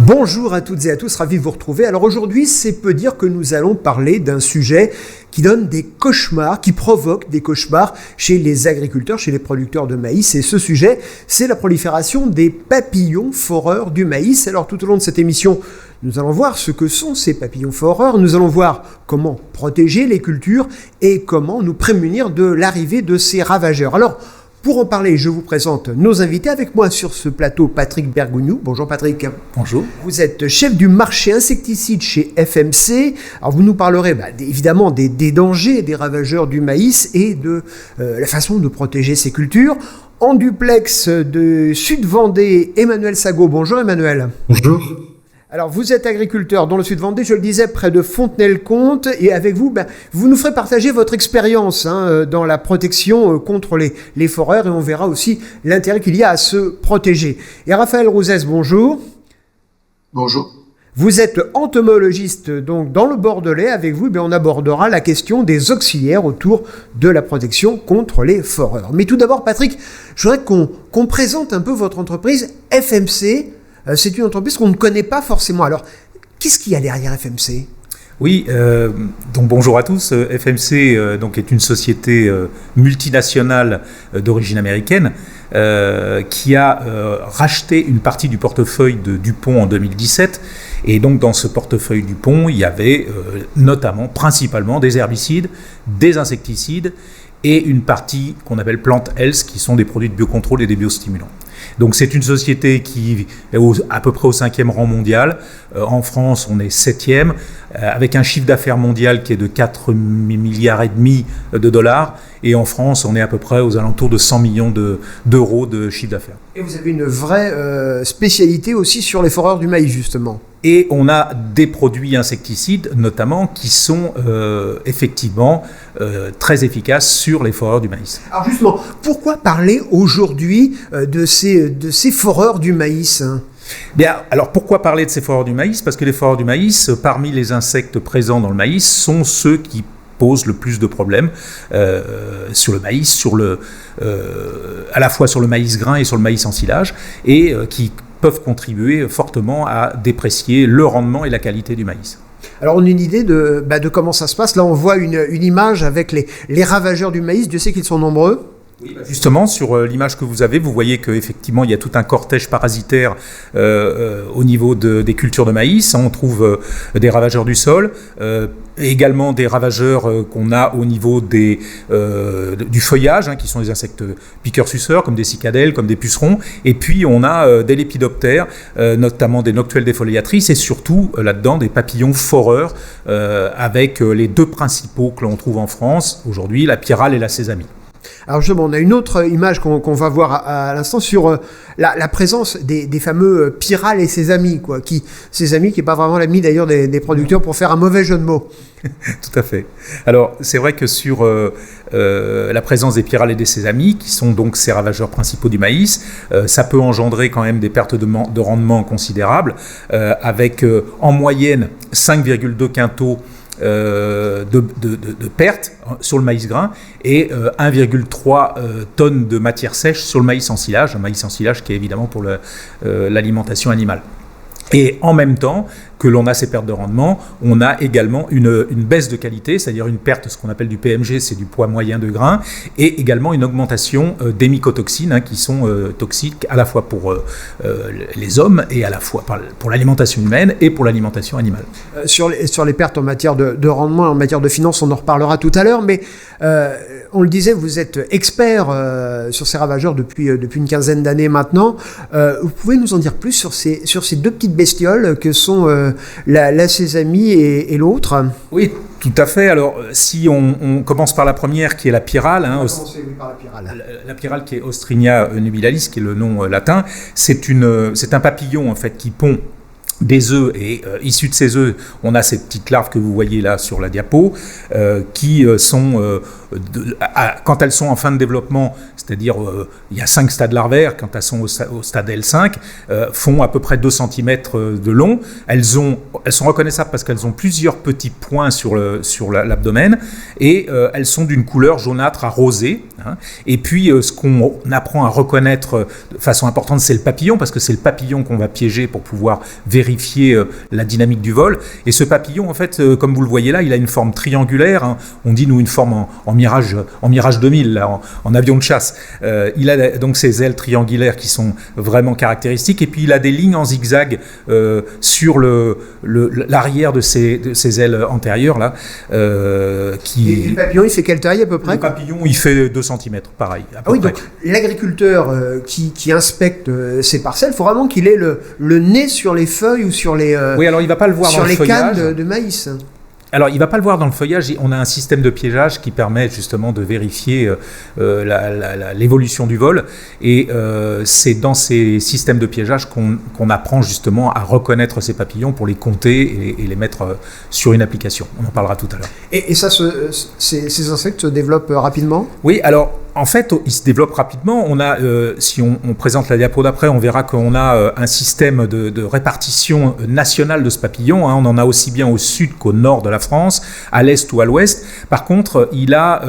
Bonjour à toutes et à tous, ravi de vous retrouver. Alors aujourd'hui, c'est peu dire que nous allons parler d'un sujet qui donne des cauchemars, qui provoque des cauchemars chez les agriculteurs, chez les producteurs de maïs. Et ce sujet, c'est la prolifération des papillons foreurs du maïs. Alors tout au long de cette émission, nous allons voir ce que sont ces papillons foreurs. Nous allons voir comment protéger les cultures et comment nous prémunir de l'arrivée de ces ravageurs. Alors, pour en parler, je vous présente nos invités. Avec moi sur ce plateau, Patrick Bergougnoux. Bonjour Patrick. Bonjour. Vous êtes chef du marché insecticide chez FMC. Alors vous nous parlerez évidemment des dangers des ravageurs du maïs et de la façon de protéger ces cultures. En duplex de Sud-Vendée, Emmanuel Sago. Bonjour Emmanuel. Bonjour. Alors, vous êtes agriculteur dans le Sud-Vendée, je le disais, près de Fontenay-le-Comte. Et avec vous, vous nous ferez partager votre expérience dans la protection contre les foreurs. Et on verra aussi l'intérêt qu'il y a à se protéger. Et Raphaël Rouzès, bonjour. Bonjour. Vous êtes entomologiste donc dans le Bordelais. Avec vous, on abordera la question des auxiliaires autour de la protection contre les foreurs. Mais tout d'abord, Patrick, je voudrais qu'on présente un peu votre entreprise FMC. C'est une entreprise qu'on ne connaît pas forcément. Alors, qu'est-ce qu'il y a derrière FMC ? Oui, donc bonjour à tous. FMC donc est une société multinationale d'origine américaine qui a racheté une partie du portefeuille de DuPont en 2017. Et donc dans ce portefeuille DuPont, il y avait principalement des herbicides, des insecticides et une partie qu'on appelle Plant Health, qui sont des produits de biocontrôle et des biostimulants. Donc c'est une société qui est à peu près au 5e rang mondial. En France, on est 7e, avec un chiffre d'affaires mondial qui est de 4,5 milliards de dollars. Et en France, on est à peu près aux alentours de 100 millions d'euros de chiffre d'affaires. Et vous avez une vraie spécialité aussi sur les foreurs du maïs, justement. Et on a des produits insecticides, notamment, qui sont effectivement très efficaces sur les foreurs du maïs. Alors justement, pourquoi parler aujourd'hui de ces foreurs du maïs ? Bien, alors pourquoi parler de ces foreurs du maïs ? Parce que les foreurs du maïs, parmi les insectes présents dans le maïs, sont ceux qui posent le plus de problèmes sur le maïs, à la fois sur le maïs grain et sur le maïs en silage, et qui peuvent contribuer fortement à déprécier le rendement et la qualité du maïs. Alors on a une idée de comment ça se passe. Là on voit une image avec les ravageurs du maïs. Dieu sait qu'ils sont nombreux. Oui, justement, sur l'image que vous avez, vous voyez qu'effectivement, il y a tout un cortège parasitaire au niveau des cultures de maïs. On trouve des ravageurs du sol, et également des ravageurs qu'on a au niveau du feuillage, qui sont des insectes piqueurs-suceurs, comme des cicadelles, comme des pucerons. Et puis, on a des lépidoptères, notamment des noctuelles défoliatrices, et surtout, là-dedans, des papillons foreurs, avec les deux principaux que l'on trouve en France aujourd'hui, la pyrale et la sésamie. Alors justement, on a une autre image qu'on va voir à l'instant sur la présence des fameux pyrales et sésamies, sésamie qui n'est pas vraiment l'ami d'ailleurs des producteurs pour faire un mauvais jeu de mots. Tout à fait. Alors c'est vrai que sur la présence des pyrales et des sésamies, qui sont donc ces ravageurs principaux du maïs, ça peut engendrer quand même des pertes de rendement considérables, avec en moyenne 5,2 quintaux de pertes sur le maïs grain et 1,3 tonnes de matière sèche sur le maïs en silage, un maïs en silage qui est évidemment pour l'alimentation animale. Et en même temps que l'on a ces pertes de rendement, on a également une baisse de qualité, c'est-à-dire une perte, ce qu'on appelle du PMG, c'est du poids moyen de grain, et également une augmentation des mycotoxines qui sont toxiques à la fois pour les hommes et à la fois pour l'alimentation humaine et pour l'alimentation animale. Sur les pertes en matière de rendement, en matière de finances, on en reparlera tout à l'heure, mais on le disait, vous êtes expert sur ces ravageurs depuis une quinzaine d'années maintenant. Vous pouvez nous en dire plus sur ces deux petites bestioles que sont la sésamie et l'autre ? Oui, tout à fait. Alors, si on commence par la première, qui est la pyrale. La pyrale qui est Ostrinia nubilalis, qui est le nom latin, c'est un papillon en fait qui pond des œufs, et issus de ces œufs, on a ces petites larves que vous voyez là sur la diapo, qui sont, quand elles sont en fin de développement, c'est-à-dire il y a 5 stades larvaires, quand elles sont au stade L5, font à peu près 2 cm de long. Elles sont reconnaissables parce qu'elles ont plusieurs petits points sur l'abdomen, et elles sont d'une couleur jaunâtre à rosée. Hein. Et puis ce qu'on apprend à reconnaître de façon importante, c'est le papillon, parce que c'est le papillon qu'on va piéger pour pouvoir vérifier la dynamique du vol. Et ce papillon, en fait, comme vous le voyez là, il a une forme triangulaire. Hein. On dit, nous, une forme en Mirage 2000, là, en avion de chasse. Il a donc ces ailes triangulaires qui sont vraiment caractéristiques. Et puis, il a des lignes en zigzag sur l'arrière de ses ailes antérieures. Là, Et le papillon, il fait quelle taille à peu près? Le papillon, il fait 2 cm, pareil. Oui, donc l'agriculteur qui inspecte ses parcelles, il faut vraiment qu'il ait le nez sur les feuilles ou sur les, oui, alors il va pas le voir sur dans le les feuillage. cannes de maïs. Alors, il ne va pas le voir dans le feuillage. On a un système de piégeage qui permet justement de vérifier l'évolution du vol. Et c'est dans ces systèmes de piégeage qu'on apprend justement à reconnaître ces papillons pour les compter et les mettre sur une application. On en parlera tout à l'heure. Et ça, ces insectes se développent rapidement? Oui, alors en fait, ils se développent rapidement. On a, si on présente la diapo d'après, on verra qu'on a un système de répartition nationale de ce papillon. Hein. On en a aussi bien au sud qu'au nord de la France, à l'est ou à l'ouest. Par contre, il a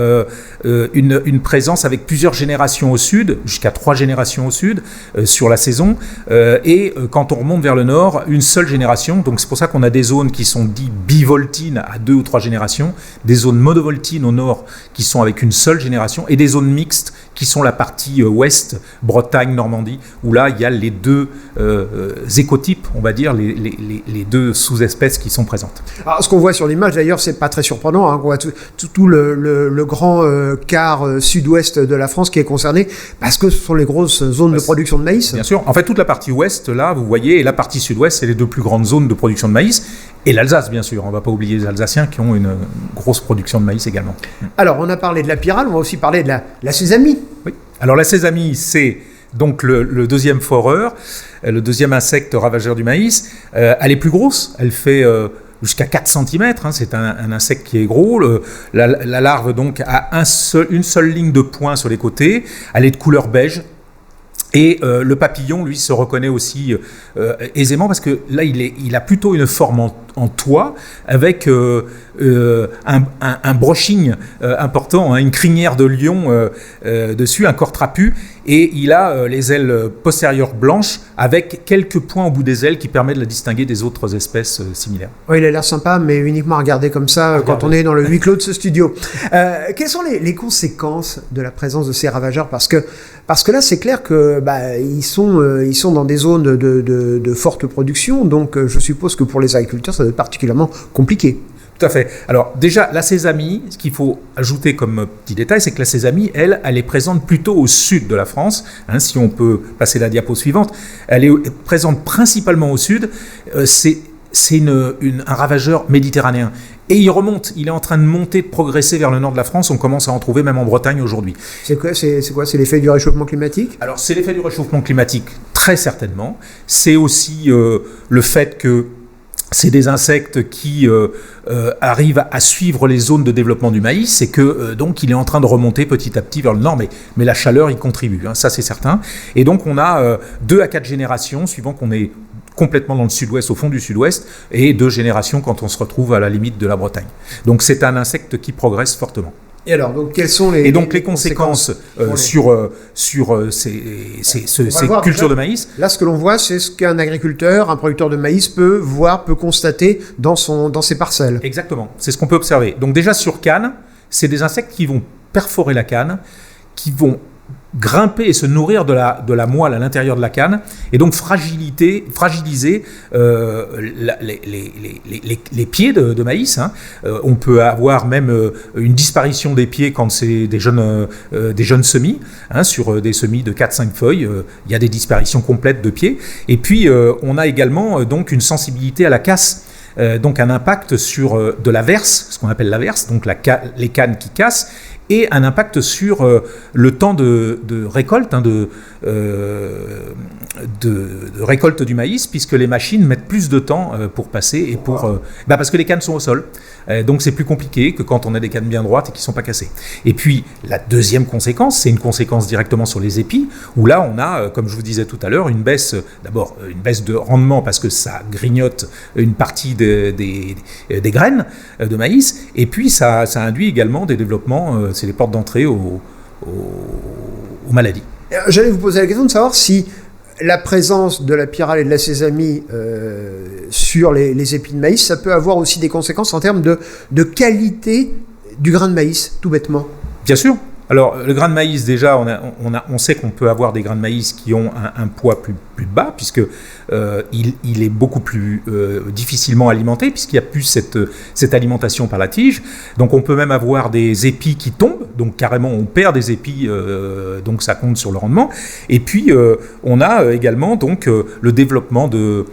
une présence avec plusieurs générations au sud, jusqu'à 3 générations au sud sur la saison. Et quand on remonte vers le nord, une seule génération. Donc c'est pour ça qu'on a des zones qui sont dites bivoltines à 2 ou 3 générations, des zones monovoltines au nord qui sont avec une seule génération, et des zones mixtes qui sont la partie ouest, Bretagne, Normandie, où là il y a les 2 écotypes, on va dire, les 2 sous-espèces qui sont présentes. Alors, ce qu'on voit sur l'image, d'ailleurs, c'est pas très surprenant. Hein. On voit tout le grand quart sud-ouest de la France qui est concerné, parce que ce sont les grosses zones de production de maïs. Bien sûr. En fait, toute la partie ouest, là, vous voyez, et la partie sud-ouest, c'est les 2 plus grandes zones de production de maïs. Et l'Alsace, bien sûr. On ne va pas oublier les Alsaciens qui ont une grosse production de maïs également. Alors, on a parlé de la pyrale, on va aussi parler de la sésamie. Oui. Alors, la sésamie, c'est donc le deuxième foreur, le deuxième insecte ravageur du maïs. Elle est plus grosse. Elle fait jusqu'à 4 cm. Hein. C'est un insecte qui est gros. La larve, donc, a une seule ligne de points sur les côtés. Elle est de couleur beige. Et le papillon, lui, se reconnaît aussi aisément, parce que là, il a plutôt une forme en toit, avec un brushing important, hein, une crinière de lion dessus, un corps trapu, et il a les ailes postérieures blanches, avec quelques points au bout des ailes qui permettent de la distinguer des autres espèces similaires. Oui, il a l'air sympa, mais uniquement à regarder comme ça quand on est dans le huis clos de ce studio. Quelles sont les conséquences de la présence de ces ravageurs? Parce que là, c'est clair que ils sont dans des zones de forte production, donc je suppose que pour les agriculteurs, ça doit être particulièrement compliqué. Tout à fait. Alors déjà, la sésamie, ce qu'il faut ajouter comme petit détail, c'est que la sésamie, elle est présente plutôt au sud de la France. Hein, si on peut passer la diapo suivante, elle est présente principalement au sud. C'est un ravageur méditerranéen. Et il est en train de monter, de progresser vers le nord de la France. On commence à en trouver même en Bretagne aujourd'hui. C'est quoi? C'est l'effet du réchauffement climatique? Alors c'est l'effet du réchauffement climatique, très certainement. C'est aussi le fait que c'est des insectes qui arrivent à suivre les zones de développement du maïs, et que donc il est en train de remonter petit à petit vers le nord, mais la chaleur y contribue, hein, ça c'est certain. Et donc on a 2 à 4 générations, suivant qu'on est complètement dans le sud-ouest, au fond du sud-ouest, et 2 générations quand on se retrouve à la limite de la Bretagne. Donc c'est un insecte qui progresse fortement. Et alors, donc, quelles sont les conséquences sur ces cultures de maïs? Là, ce que l'on voit, c'est ce qu'un agriculteur, un producteur de maïs peut constater dans ses parcelles. Exactement, c'est ce qu'on peut observer. Donc déjà sur canne, c'est des insectes qui vont perforer la canne, qui vont grimper et se nourrir de la moelle à l'intérieur de la canne, et donc fragiliser les pieds de maïs. Hein. On peut avoir même une disparition des pieds quand c'est des jeunes semis, hein, sur des semis de 4-5 feuilles, il y a des disparitions complètes de pieds. Et puis on a également donc une sensibilité à la casse. Donc un impact sur de l'averse, ce qu'on appelle l'averse, donc les cannes qui cassent, et un impact sur le temps de récolte, de récolte du maïs, puisque les machines mettent plus de temps pour passer et parce que les cannes sont au sol. Donc c'est plus compliqué que quand on a des cannes bien droites et qui ne sont pas cassées. Et puis la deuxième conséquence, c'est une conséquence directement sur les épis, où là on a, comme je vous disais tout à l'heure, une baisse de rendement parce que ça grignote une partie des graines de maïs, et puis ça induit également des développements, c'est les portes d'entrée aux maladies. J'allais vous poser la question de savoir si la présence de la pyrale et de la sésamie sur les épis de maïs, ça peut avoir aussi des conséquences en termes de qualité du grain de maïs, tout bêtement. Bien sûr. Alors, le grain de maïs, déjà, on sait qu'on peut avoir des grains de maïs qui ont un poids plus bas, puisque il est beaucoup plus difficilement alimenté, puisqu'il n'y a plus cette alimentation par la tige. Donc, on peut même avoir des épis qui tombent, donc carrément, on perd des épis, donc ça compte sur le rendement. Et puis, on a également donc le développement de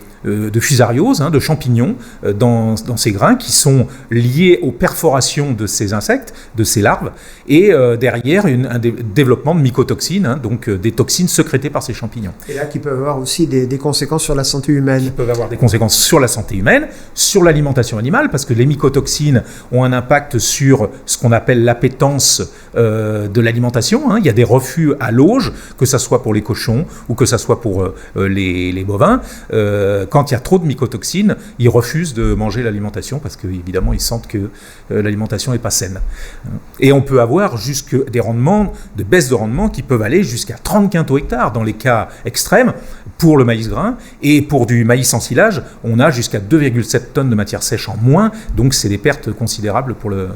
fusariose, de champignons dans ces grains qui sont liés aux perforations de ces insectes, de ces larves, et derrière un développement de mycotoxines, donc des toxines sécrétées par ces champignons. Et là qui peuvent avoir aussi des conséquences sur la santé humaine. Qui peuvent avoir des conséquences sur la santé humaine, sur l'alimentation animale, parce que les mycotoxines ont un impact sur ce qu'on appelle l'appétence de l'alimentation. Il y a des refus à l'auge, que ce soit pour les cochons ou que ce soit pour les bovins. Quand il y a trop de mycotoxines, ils refusent de manger l'alimentation parce qu'évidemment, ils sentent que l'alimentation n'est pas saine. Et on peut avoir jusque des rendements, de baisse de rendement qui peuvent aller jusqu'à 30 quintaux hectares dans les cas extrêmes pour le maïs grain. Et pour du maïs en silage, on a jusqu'à 2,7 tonnes de matière sèche en moins. Donc, c'est des pertes considérables pour le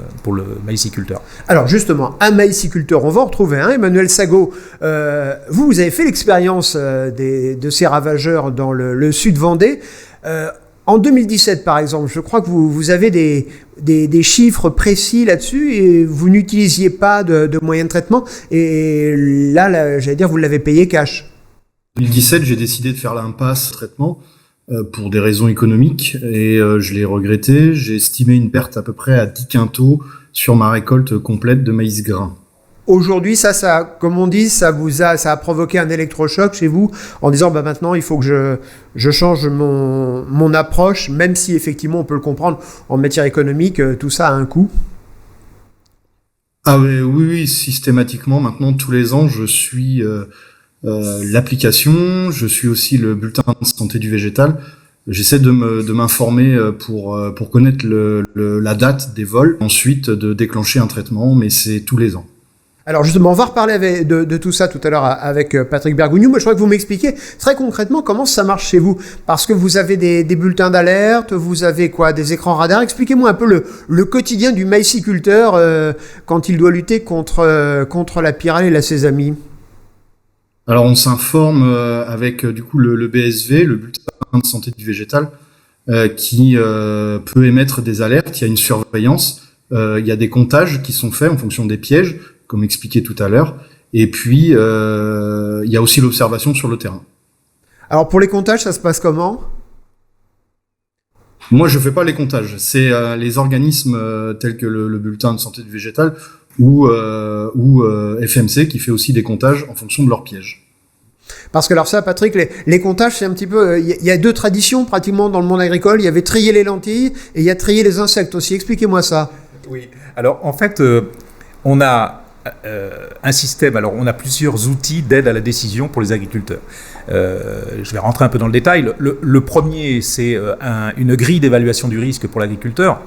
maïsiculteur. Alors, justement, un maïsiculteur, on va en retrouver un. Emmanuel Sagot, vous avez fait l'expérience de ces ravageurs dans le sud Vendée. En 2017, par exemple, je crois que vous avez des chiffres précis là-dessus et vous n'utilisiez pas de moyens de traitement. Et là, j'allais dire, vous l'avez payé cash. En 2017, j'ai décidé de faire l'impasse traitement pour des raisons économiques et je l'ai regretté. J'ai estimé une perte à peu près à 10 quintaux sur ma récolte complète de maïs grain. Aujourd'hui, ça, comme on dit, ça a provoqué un électrochoc chez vous en disant, maintenant, il faut que je change mon approche, même si effectivement, on peut le comprendre en matière économique, tout ça a un coût. Ah oui, systématiquement, maintenant, tous les ans, je suis l'application, je suis aussi le bulletin de santé du végétal. J'essaie de m'informer pour connaître la date des vols, ensuite de déclencher un traitement, mais c'est tous les ans. Alors justement, on va reparler de tout ça tout à l'heure avec Patrick Bergougnoux. Moi, je crois que vous m'expliquez très concrètement comment ça marche chez vous. Parce que vous avez des bulletins d'alerte, vous avez des écrans radars. Expliquez-moi un peu le quotidien du maïsiculteur quand il doit lutter contre la pyrale et la sésamie. Alors on s'informe avec du coup le BSV, le bulletin de santé du végétal, qui peut émettre des alertes. Il y a une surveillance, il y a des comptages qui sont faits en fonction des pièges, comme expliqué tout à l'heure, et puis il y a aussi l'observation sur le terrain. Alors pour les comptages, ça se passe comment ? Moi, je fais pas les comptages, c'est les organismes tels que le bulletin de santé du végétal ou FMC qui fait aussi des comptages en fonction de leurs pièges. Parce que alors ça, Patrick, les comptages, c'est un petit peu... Il y a deux traditions pratiquement dans le monde agricole. Il y avait trier les lentilles et il y a trier les insectes aussi. Expliquez-moi ça. Oui, alors en fait, on a un système, alors on a plusieurs outils d'aide à la décision pour les agriculteurs. Je vais rentrer un peu dans le détail. Le premier, c'est une grille d'évaluation du risque pour l'agriculteur.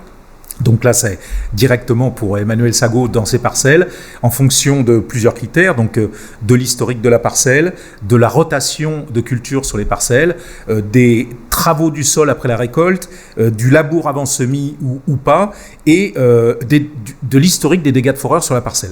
Donc là, c'est directement pour Emmanuel Sagot dans ses parcelles, en fonction de plusieurs critères, donc de l'historique de la parcelle, de la rotation de culture sur les parcelles, des travaux du sol après la récolte, du labour avant semis ou pas, et de l'historique des dégâts de foreur sur la parcelle.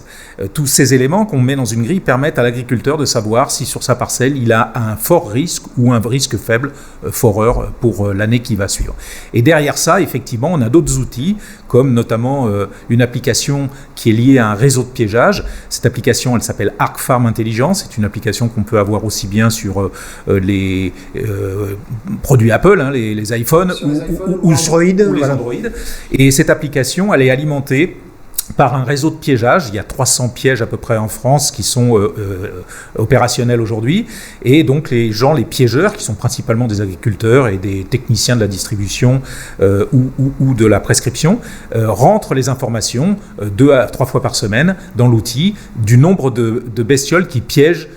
Tous ces éléments qu'on met dans une grille permettent à l'agriculteur de savoir si sur sa parcelle, il a un fort risque ou un risque faible foreur pour l'année qui va suivre. Et derrière ça, effectivement, on a d'autres outils, comme notamment une application qui est liée à un réseau de piégeage. Cette application, elle s'appelle Arc Farm Intelligence. C'est une application qu'on peut avoir aussi bien sur les produits Apple, les iPhones ou Android. Ou les Android. Et cette application, elle est alimentée par un réseau de piégeage. Il y a 300 pièges à peu près en France qui sont opérationnels aujourd'hui. Et donc les piégeurs, qui sont principalement des agriculteurs et des techniciens de la distribution ou de la prescription, rentrent les informations 2 à 3 fois par semaine dans l'outil du nombre de bestioles qui piègent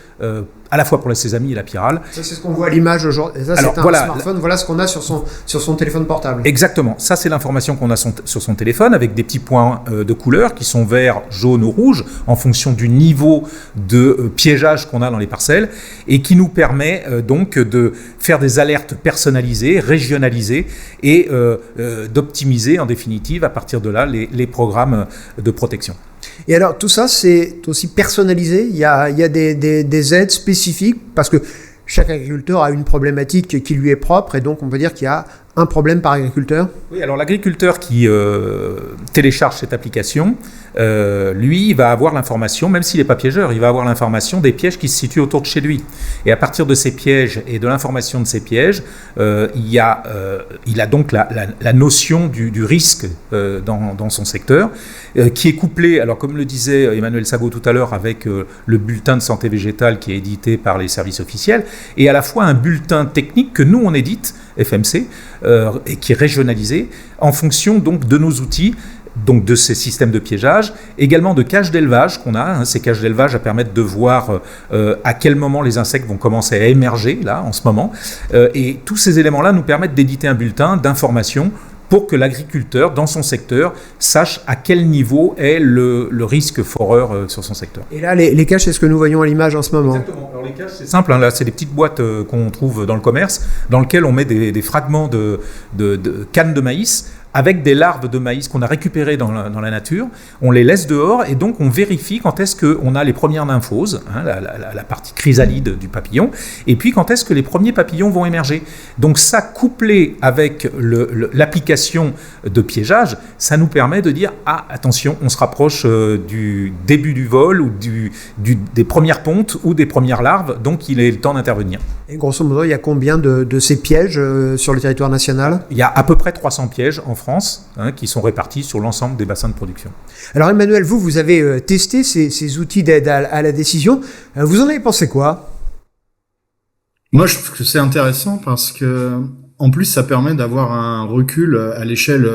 à la fois pour la sésamie et la pyrale. Ça, c'est ce qu'on voit à l'image aujourd'hui. Ça, alors, c'est un smartphone. Voilà ce qu'on a sur son téléphone portable. Exactement. Ça, c'est l'information qu'on a sur son téléphone, avec des petits points de couleur qui sont verts, jaunes ou rouges, en fonction du niveau de piégeage qu'on a dans les parcelles, et qui nous permet donc de faire des alertes personnalisées, régionalisées, et d'optimiser, en définitive, à partir de là, les programmes de protection. Et alors, tout ça, c'est aussi personnalisé. Il y a des aides spécifiques parce que chaque agriculteur a une problématique qui lui est propre et donc on peut dire qu'il y a un problème par agriculteur. Oui, alors l'agriculteur qui télécharge cette application, lui, il va avoir l'information, même s'il n'est pas piégeur, il va avoir l'information des pièges qui se situent autour de chez lui. Et à partir de ces pièges et de l'information de ces pièges, il a donc la notion du risque dans son secteur, qui est couplé, alors comme le disait Emmanuel Sagot tout à l'heure, avec le bulletin de santé végétale qui est édité par les services officiels, et à la fois un bulletin technique que nous on édite, FMC, et qui est régionalisé en fonction donc de nos outils, donc de ces systèmes de piégeage, également de cages d'élevage qu'on a. Ces cages d'élevage permettent de voir à quel moment les insectes vont commencer à émerger là en ce moment, et tous ces éléments-là nous permettent d'éditer un bulletin d'information pour que l'agriculteur, dans son secteur, sache à quel niveau est le risque foreur sur son secteur. Et là, les cages, c'est ce que nous voyons à l'image en ce moment. Exactement. Alors les cages, c'est simple, là, c'est des petites boîtes qu'on trouve dans le commerce, dans lesquelles on met des fragments de cannes de maïs, avec des larves de maïs qu'on a récupérées dans la nature. On les laisse dehors et donc on vérifie quand est-ce qu'on a les premières nymphoses, la partie chrysalide du papillon, et puis quand est-ce que les premiers papillons vont émerger. Donc ça, couplé avec l'application de piégeage, ça nous permet de dire « Ah, attention, on se rapproche du début du vol ou des premières pontes ou des premières larves, donc il est le temps d'intervenir. » Et grosso modo, il y a combien de ces pièges sur le territoire national ? Il y a à peu près 300 pièges en France qui sont répartis sur l'ensemble des bassins de production. Alors Emmanuel, vous avez testé ces outils d'aide à la décision. Vous en avez pensé quoi ? Moi, je trouve que c'est intéressant parce que, en plus, ça permet d'avoir un recul à l'échelle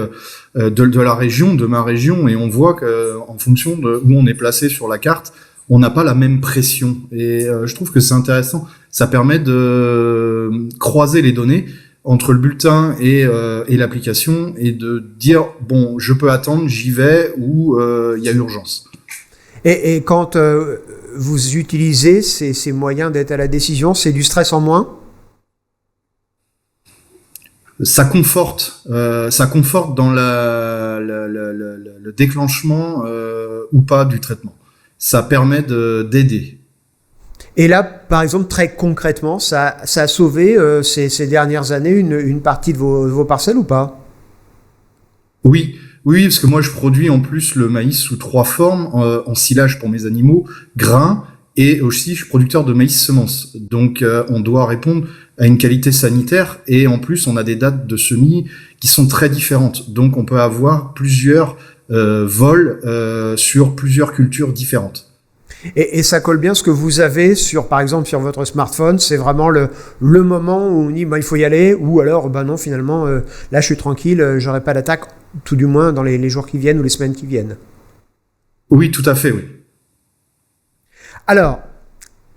de la région, de ma région, et on voit qu'en fonction de où on est placé sur la carte, on n'a pas la même pression. Et je trouve que c'est intéressant. Ça permet de croiser les données entre le bulletin et l'application et de dire, bon, je peux attendre, j'y vais, ou il y a urgence. Et quand vous utilisez ces moyens d'aide à la décision, c'est du stress en moins ? Ça conforte dans le déclenchement ou pas du traitement. Ça permet d'aider. Et là, par exemple, très concrètement, ça a sauvé ces dernières années une partie de vos parcelles ou pas ? Oui, parce que moi je produis en plus le maïs sous 3 formes, en silage pour mes animaux, grains, et aussi je suis producteur de maïs semences. Donc on doit répondre à une qualité sanitaire, et en plus on a des dates de semis qui sont très différentes. Donc on peut avoir plusieurs vols sur plusieurs cultures différentes. Et ça colle bien ce que vous avez par exemple sur votre smartphone, c'est vraiment le moment où on dit il faut y aller, ou alors non, finalement là je suis tranquille, j'aurai pas d'attaque, tout du moins dans les jours qui viennent ou les semaines qui viennent. Oui, tout à fait, oui. Alors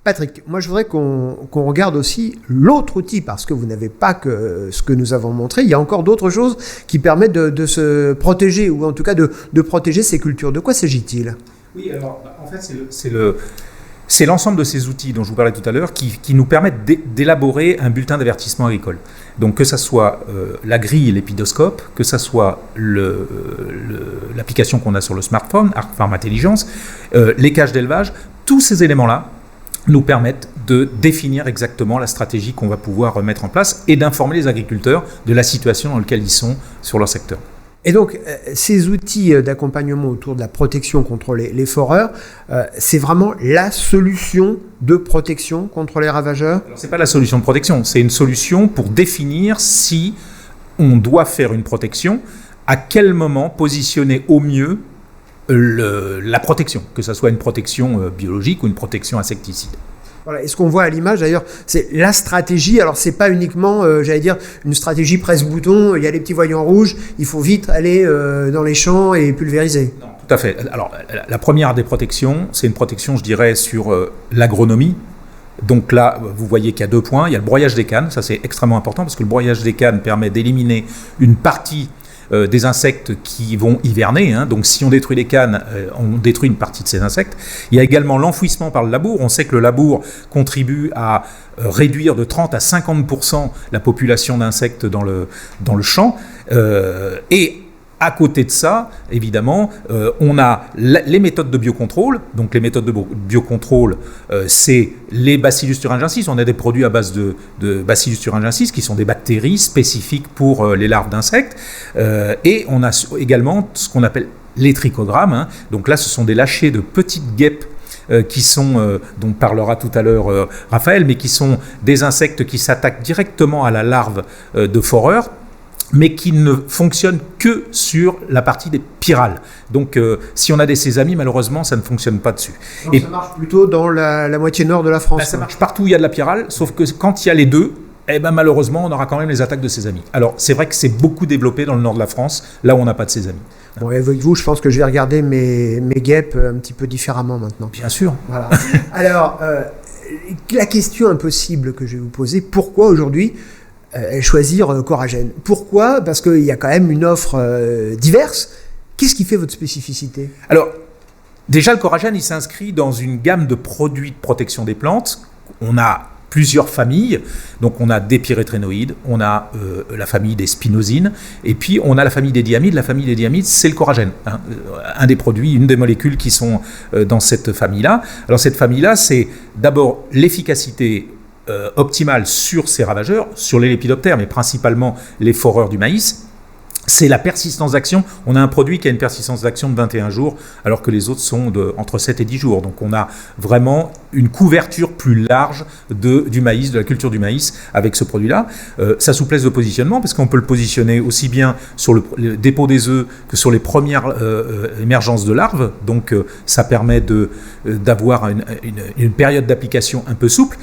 Patrick, moi je voudrais qu'on regarde aussi l'autre outil, parce que vous n'avez pas que ce que nous avons montré, il y a encore d'autres choses qui permettent de se protéger, ou en tout cas de protéger ces cultures. De quoi s'agit-il ? Oui, alors en fait c'est l'ensemble de ces outils dont je vous parlais tout à l'heure qui nous permettent d'élaborer un bulletin d'avertissement agricole. Donc que ça soit la grille et l'épidoscope, que ça soit l'application qu'on a sur le smartphone, Arc Farm Intelligence, les cages d'élevage, tous ces éléments-là nous permettent de définir exactement la stratégie qu'on va pouvoir mettre en place et d'informer les agriculteurs de la situation dans laquelle ils sont sur leur secteur. Et donc, ces outils d'accompagnement autour de la protection contre les foreurs, c'est vraiment la solution de protection contre les ravageurs ? Alors, ce n'est pas la solution de protection, c'est une solution pour définir si on doit faire une protection, à quel moment positionner au mieux la protection, que ce soit une protection biologique ou une protection insecticide. Voilà. Et ce qu'on voit à l'image d'ailleurs, c'est la stratégie. Alors c'est pas uniquement, j'allais dire, une stratégie presse-bouton. Il y a les petits voyants rouges. Il faut vite aller dans les champs et pulvériser. Non, tout à fait. Alors la première des protections, c'est une protection, je dirais, sur l'agronomie. Donc là, vous voyez qu'il y a 2 points. Il y a le broyage des cannes. Ça, c'est extrêmement important parce que le broyage des cannes permet d'éliminer une partie des insectes qui vont hiverner. Donc si on détruit les cannes, on détruit une partie de ces insectes. Il y a également l'enfouissement par le labour. On sait que le labour contribue à réduire de 30 à 50% la population d'insectes dans le champ. Et à côté de ça, évidemment, on a les méthodes de biocontrôle. Donc les méthodes de biocontrôle, c'est les Bacillus thuringiensis. On a des produits à base de Bacillus thuringiensis qui sont des bactéries spécifiques pour les larves d'insectes. Et on a également ce qu'on appelle les trichogrammes. Donc là, ce sont des lâchers de petites guêpes qui sont, dont parlera tout à l'heure Raphaël, mais qui sont des insectes qui s'attaquent directement à la larve de foreur, mais qui ne fonctionne que sur la partie des pyrales. Donc, si on a des sésamies, malheureusement, ça ne fonctionne pas dessus. Donc, ça marche plutôt dans la moitié nord de la France. Ça marche partout où il y a de la pyrale, sauf que quand il y a les deux, malheureusement, on aura quand même les attaques de sésamies. Alors, c'est vrai que c'est beaucoup développé dans le nord de la France, là où on n'a pas de sésamies. Bon, et avec vous, je pense que je vais regarder mes guêpes un petit peu différemment maintenant. Bien sûr. Voilà. Alors, la question impossible que je vais vous poser, pourquoi aujourd'hui choisir Coragen? Pourquoi? Parce qu'il y a quand même une offre diverse. Qu'est-ce qui fait votre spécificité? Alors, déjà, le Coragen, il s'inscrit dans une gamme de produits de protection des plantes. On a plusieurs familles. Donc, on a des pyrétrénoïdes, on a la famille des spinosines, et puis on a la famille des diamides. La famille des diamides, c'est le Coragen, un des produits, une des molécules qui sont dans cette famille-là. Alors, cette famille-là, c'est d'abord l'efficacité optimale sur ces ravageurs, sur les lépidoptères, mais principalement les foreurs du maïs. C'est la persistance d'action. On a un produit qui a une persistance d'action de 21 jours, alors que les autres sont entre 7 et 10 jours. Donc on a vraiment une couverture plus large du maïs, de la culture du maïs avec ce produit-là. Sa souplesse de positionnement, parce qu'on peut le positionner aussi bien sur le dépôt des œufs que sur les premières émergences de larves. Donc ça permet d'avoir une période d'application un peu souple.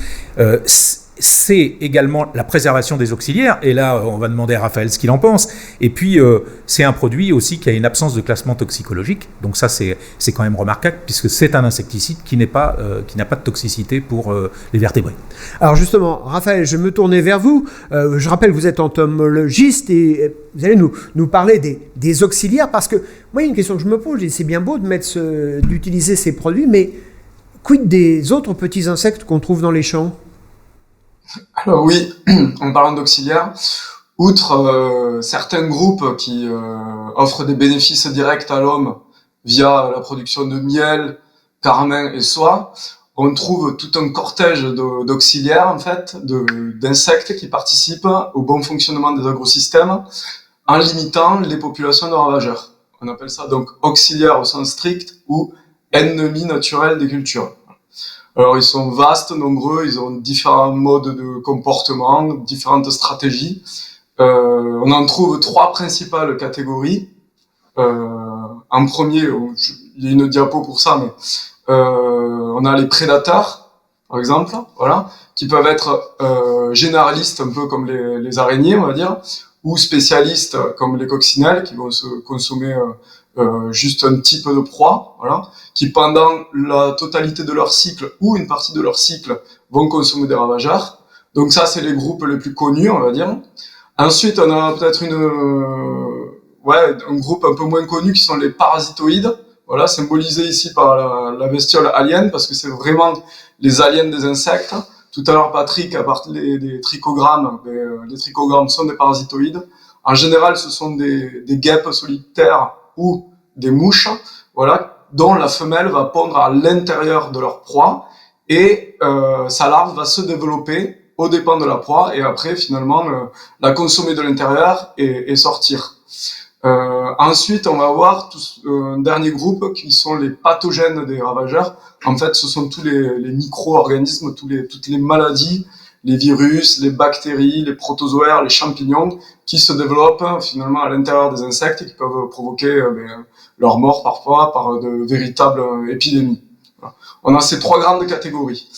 C'est également la préservation des auxiliaires, et là on va demander à Raphaël ce qu'il en pense, et puis c'est un produit aussi qui a une absence de classement toxicologique, donc ça c'est quand même remarquable, puisque c'est un insecticide qui n'a pas de toxicité pour les vertébrés. Alors justement, Raphaël, je me tournais vers vous, je rappelle que vous êtes entomologiste, et vous allez nous parler des auxiliaires, parce que moi il y a une question que je me pose, c'est bien beau d'utiliser ces produits, mais quid des autres petits insectes qu'on trouve dans les champs? Alors oui, en parlant d'auxiliaires, outre certains groupes qui offrent des bénéfices directs à l'homme via la production de miel, carmin et soie, on trouve tout un cortège d'auxiliaires en fait, d'insectes qui participent au bon fonctionnement des agrosystèmes en limitant les populations de ravageurs. On appelle ça donc auxiliaires au sens strict ou ennemis naturels des cultures. Alors ils sont vastes, nombreux, ils ont différents modes de comportement, différentes stratégies. On en trouve 3 principales catégories. En premier, il y a une diapo pour ça, mais on a les prédateurs, par exemple, voilà, qui peuvent être généralistes, un peu comme les araignées, on va dire, ou spécialistes comme les coccinelles, qui vont se consommer juste un type de proie, voilà, qui pendant la totalité de leur cycle ou une partie de leur cycle vont consommer des ravageurs. Donc ça, c'est les groupes les plus connus, on va dire. Ensuite, on a peut-être un groupe un peu moins connu qui sont les parasitoïdes, voilà, symbolisés ici par la bestiole alien, parce que c'est vraiment les aliens des insectes. Tout à l'heure, Patrick a parlé des trichogrammes. Les trichogrammes sont des parasitoïdes. En général, ce sont des guêpes solitaires ou des mouches, voilà, dont la femelle va pondre à l'intérieur de leur proie, et sa larve va se développer aux dépens de la proie, et après finalement la consommer de l'intérieur et sortir. Ensuite, on va avoir un dernier groupe qui sont les pathogènes des ravageurs. En fait, ce sont tous les micro-organismes, toutes les maladies, les virus, les bactéries, les protozoaires, les champignons qui se développent finalement à l'intérieur des insectes et qui peuvent provoquer leur mort parfois par de véritables épidémies. Voilà. On a ces 3 grandes catégories.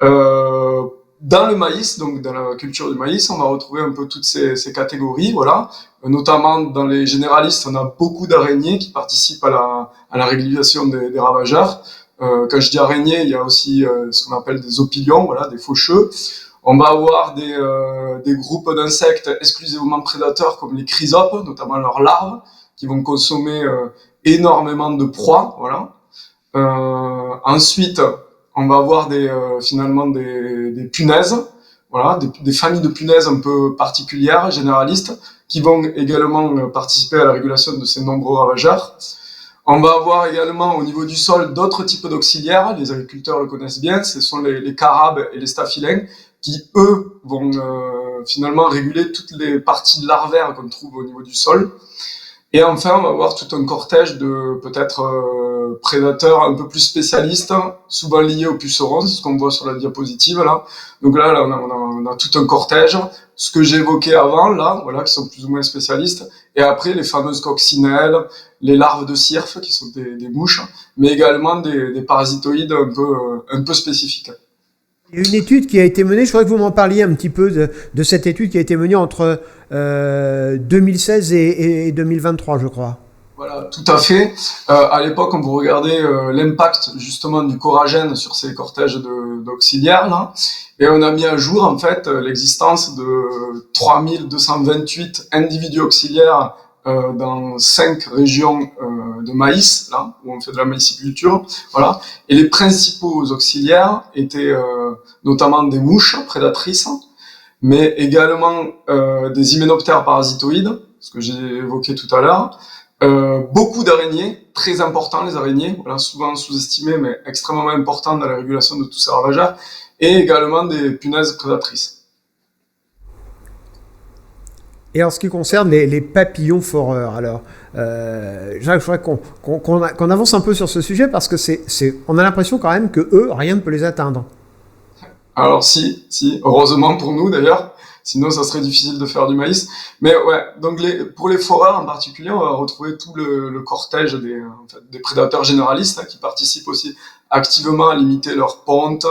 Dans le maïs, donc dans la culture du maïs, on va retrouver un peu toutes ces catégories, voilà. Notamment dans les généralistes, on a beaucoup d'araignées qui participent à la régulation des ravageurs. Quand je dis araignées, il y a aussi ce qu'on appelle des opilions, voilà, des faucheux. On va avoir des groupes d'insectes exclusivement prédateurs comme les chrysopes, notamment leurs larves, qui vont consommer énormément de proies, voilà. Ensuite, on va avoir finalement des punaises, voilà, des familles de punaises un peu particulières, généralistes, qui vont également participer à la régulation de ces nombreux ravageurs. On va avoir également au niveau du sol d'autres types d'auxiliaires, les agriculteurs le connaissent bien, ce sont les carabes et les staphylins, qui eux vont finalement réguler toutes les parties larvaires qu'on trouve au niveau du sol. Et enfin, on va avoir tout un cortège de peut-être prédateurs un peu plus spécialistes, souvent liés aux pucerons, c'est ce qu'on voit sur la diapositive là. Donc là on a tout un cortège, ce que j'évoquais avant là, voilà, qui sont plus ou moins spécialistes. Et après les fameuses coccinelles, les larves de cirfe qui sont des mouches, mais également des parasitoïdes un peu spécifiques. Il y a une étude qui a été menée, je voudrais que vous m'en parliez un petit peu de cette étude qui a été menée entre 2016 et 2023, je crois. Voilà, tout à fait. À l'époque, on vous regardait l'impact justement du coragène sur ces cortèges d'auxiliaires là, et on a mis à jour en fait l'existence de 3228 individus auxiliaires dans 5 régions de maïs, là, où on fait de la maïsiculture, voilà. Et les principaux auxiliaires étaient notamment des mouches prédatrices, mais également des hyménoptères parasitoïdes, ce que j'ai évoqué tout à l'heure, beaucoup d'araignées, très importants les araignées, voilà, souvent sous-estimées, mais extrêmement importantes dans la régulation de tous ces ravageurs, et également des punaises prédatrices. Et en ce qui concerne les papillons foreurs, alors, il faudrait qu'on avance un peu sur ce sujet parce que on a l'impression quand même que eux, rien ne peut les atteindre. Alors si, heureusement pour nous d'ailleurs, sinon ça serait difficile de faire du maïs. Mais ouais, donc pour les foreurs en particulier, on va retrouver tout le cortège des prédateurs généralistes qui participent aussi activement à limiter leur ponte,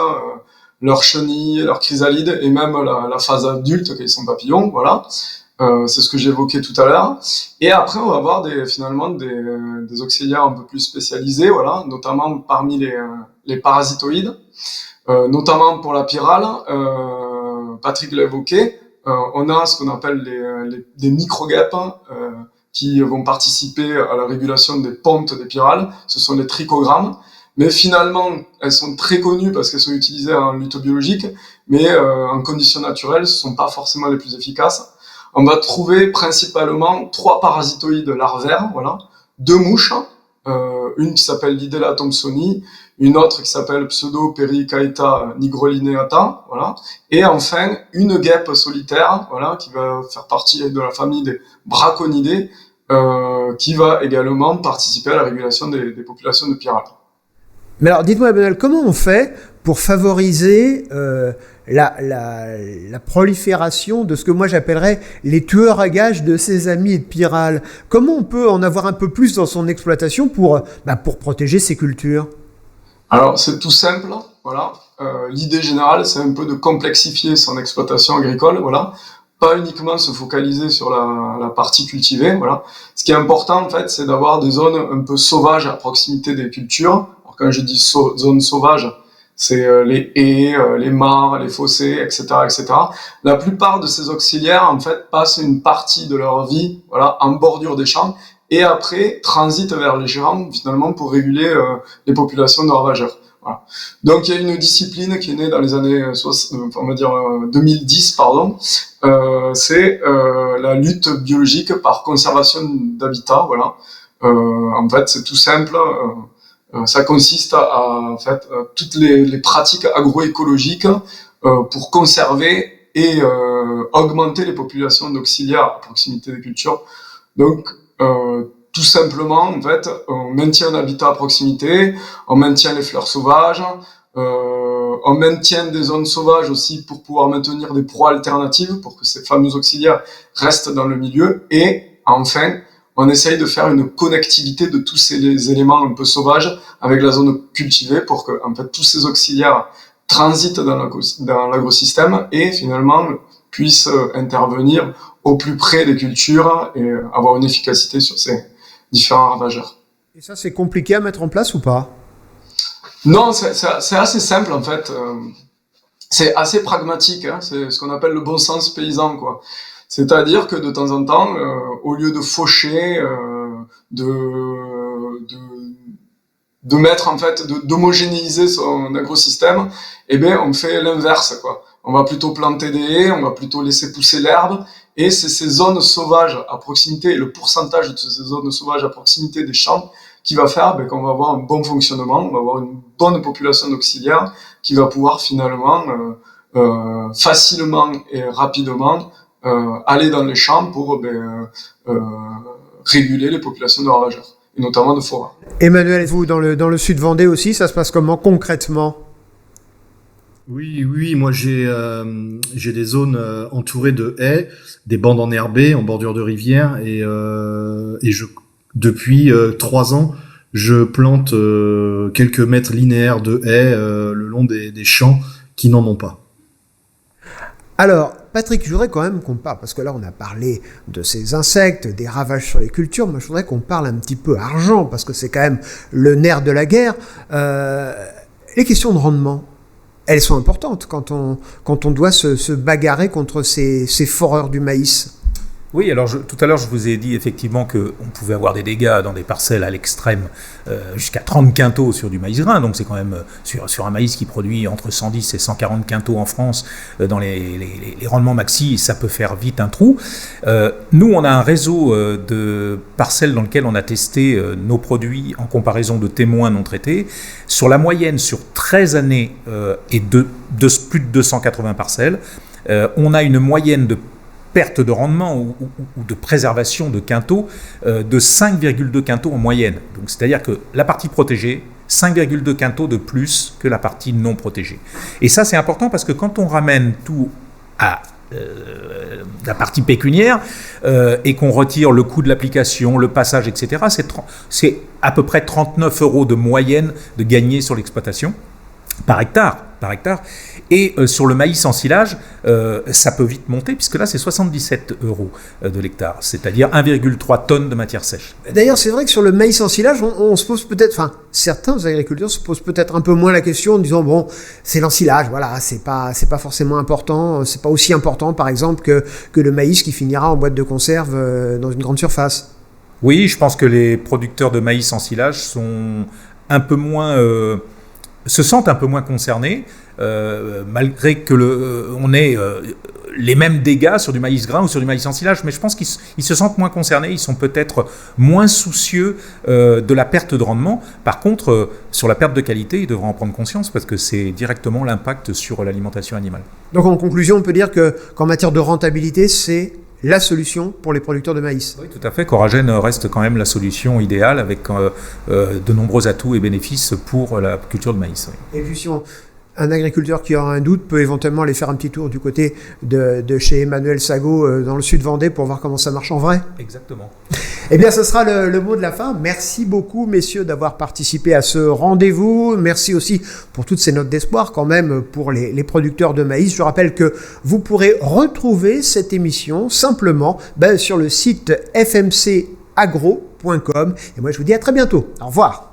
leurs chenilles, leurs chrysalides et même la phase adulte qui sont papillons, voilà. C'est ce que j'évoquais tout à l'heure. Et après, on va avoir finalement des auxiliaires un peu plus spécialisés, voilà, notamment parmi les parasitoïdes, notamment pour la pyrale. Patrick l'a évoqué. On a ce qu'on appelle des microguêpes qui vont participer à la régulation des pontes des pyrales. Ce sont les trichogrammes. Mais finalement, elles sont très connues parce qu'elles sont utilisées en lutte biologique, mais en conditions naturelles, ce ne sont pas forcément les plus efficaces. On va trouver principalement 3 parasitoïdes larvaires, voilà, 2 mouches, une qui s'appelle Lidella thomsoni, une autre qui s'appelle Pseudoperichaeta nigrolineata, voilà, et enfin une guêpe solitaire, voilà, qui va faire partie de la famille des braconidés, qui va également participer à la régulation des populations de pyrales. Mais alors, dites-moi, Emmanuel, comment on fait pour favoriser la prolifération de ce que moi j'appellerais les tueurs à gages de ses amis et de pyrales? Comment on peut en avoir un peu plus dans son exploitation pour protéger ses cultures? Alors, c'est tout simple, voilà. L'idée générale, c'est un peu de complexifier son exploitation agricole, voilà. Pas uniquement se focaliser sur la partie cultivée, voilà. Ce qui est important, en fait, c'est d'avoir des zones un peu sauvages à proximité des cultures. Alors, quand je dis zone sauvage, c'est les haies, les mares, les fossés, etc., etc. La plupart de ces auxiliaires, en fait, passent une partie de leur vie, voilà, en bordure des champs, et après transitent vers les champs, finalement, pour réguler les populations de ravageurs. Voilà. Donc, il y a une discipline qui est née dans les années 2010, pardon. C'est la lutte biologique par conservation d'habitat, voilà. En fait, c'est tout simple. Ça consiste à toutes les pratiques agroécologiques pour conserver et augmenter les populations d'auxiliaires à proximité des cultures. Donc, tout simplement, en fait, on maintient l'habitat à proximité, on maintient les fleurs sauvages, On maintient des zones sauvages aussi pour pouvoir maintenir des proies alternatives, pour que ces fameux auxiliaires restent dans le milieu. Et enfin, on essaye de faire une connectivité de tous ces éléments un peu sauvages avec la zone cultivée pour que en fait, tous ces auxiliaires transitent dans l'agrosystème et finalement puissent intervenir au plus près des cultures et avoir une efficacité sur ces différents ravageurs. Et ça, c'est compliqué à mettre en place ou pas ? Non, c'est assez simple en fait. C'est assez pragmatique. Hein. C'est ce qu'on appelle le bon sens paysan, quoi. C'est-à-dire que de temps en temps, au lieu de faucher, de mettre en fait, d'homogénéiser son agrosystème, eh bien, on fait l'inverse, quoi. On va plutôt planter des haies, on va plutôt laisser pousser l'herbe, et c'est ces zones sauvages à proximité, et le pourcentage de ces zones sauvages à proximité des champs qui va faire qu'on va avoir un bon fonctionnement, on va avoir une bonne population d'auxiliaires qui va pouvoir finalement facilement et rapidement aller dans les champs pour réguler les populations de ravageurs, et notamment de forats. Emmanuel, vous, dans le sud Vendée aussi, ça se passe comment concrètement ? Oui, moi j'ai des zones entourées de haies, des bandes enherbées en bordure de rivière et depuis 3 ans, je plante quelques mètres linéaires de haies le long des champs qui n'en ont pas. Alors, Patrick, je voudrais quand même qu'on parle, parce que là on a parlé de ces insectes, des ravages sur les cultures, mais je voudrais qu'on parle un petit peu argent, parce que c'est quand même le nerf de la guerre. Les questions de rendement, elles sont importantes quand on doit se bagarrer contre ces foreurs du maïs. Oui, alors tout à l'heure, je vous ai dit effectivement qu'on pouvait avoir des dégâts dans des parcelles à l'extrême jusqu'à 30 quintaux sur du maïs grain. Donc c'est quand même sur un maïs qui produit entre 110 et 140 quintaux en France, dans les rendements maxi, ça peut faire vite un trou. Nous, on a un réseau de parcelles dans lequel on a testé nos produits en comparaison de témoins non traités. Sur la moyenne, sur 13 années et de plus de 280 parcelles, on a une moyenne de perte de rendement ou de préservation de quintaux de 5,2 quintaux en moyenne. Donc, c'est-à-dire que la partie protégée, 5,2 quintaux de plus que la partie non protégée. Et ça, c'est important parce que quand on ramène tout à la partie pécuniaire et qu'on retire le coût de l'application, le passage, etc., c'est à peu près 39 € de moyenne de gagner sur l'exploitation par hectare. Et sur le maïs en silage, ça peut vite monter, puisque là, c'est 77 € de l'hectare, c'est-à-dire 1,3 tonnes de matière sèche. D'ailleurs, c'est vrai que sur le maïs en silage, on se pose peut-être, enfin, certains agriculteurs se posent peut-être un peu moins la question en disant, bon, c'est l'ensilage, voilà, c'est pas forcément important, c'est pas aussi important, par exemple, que le maïs qui finira en boîte de conserve dans une grande surface. Oui, je pense que les producteurs de maïs en silage sont un peu moins... se sentent un peu moins concernés, malgré que on ait les mêmes dégâts sur du maïs grain ou sur du maïs en silage, mais je pense qu'ils se sentent moins concernés, ils sont peut-être moins soucieux de la perte de rendement. Par contre, sur la perte de qualité, ils devraient en prendre conscience parce que c'est directement l'impact sur l'alimentation animale. Donc en conclusion, on peut dire qu'en matière de rentabilité, c'est la solution pour les producteurs de maïs. Oui, tout à fait. Coragène reste quand même la solution idéale avec de nombreux atouts et bénéfices pour la culture de maïs. Oui. Et puis si un agriculteur qui aura un doute peut éventuellement aller faire un petit tour du côté de chez Emmanuel Sagot dans le sud Vendée pour voir comment ça marche en vrai. Exactement. Eh bien, ce sera le mot de la fin. Merci beaucoup, messieurs, d'avoir participé à ce rendez-vous. Merci aussi pour toutes ces notes d'espoir quand même pour les producteurs de maïs. Je rappelle que vous pourrez retrouver cette émission simplement sur le site fmcagro.com. Et moi, je vous dis à très bientôt. Au revoir.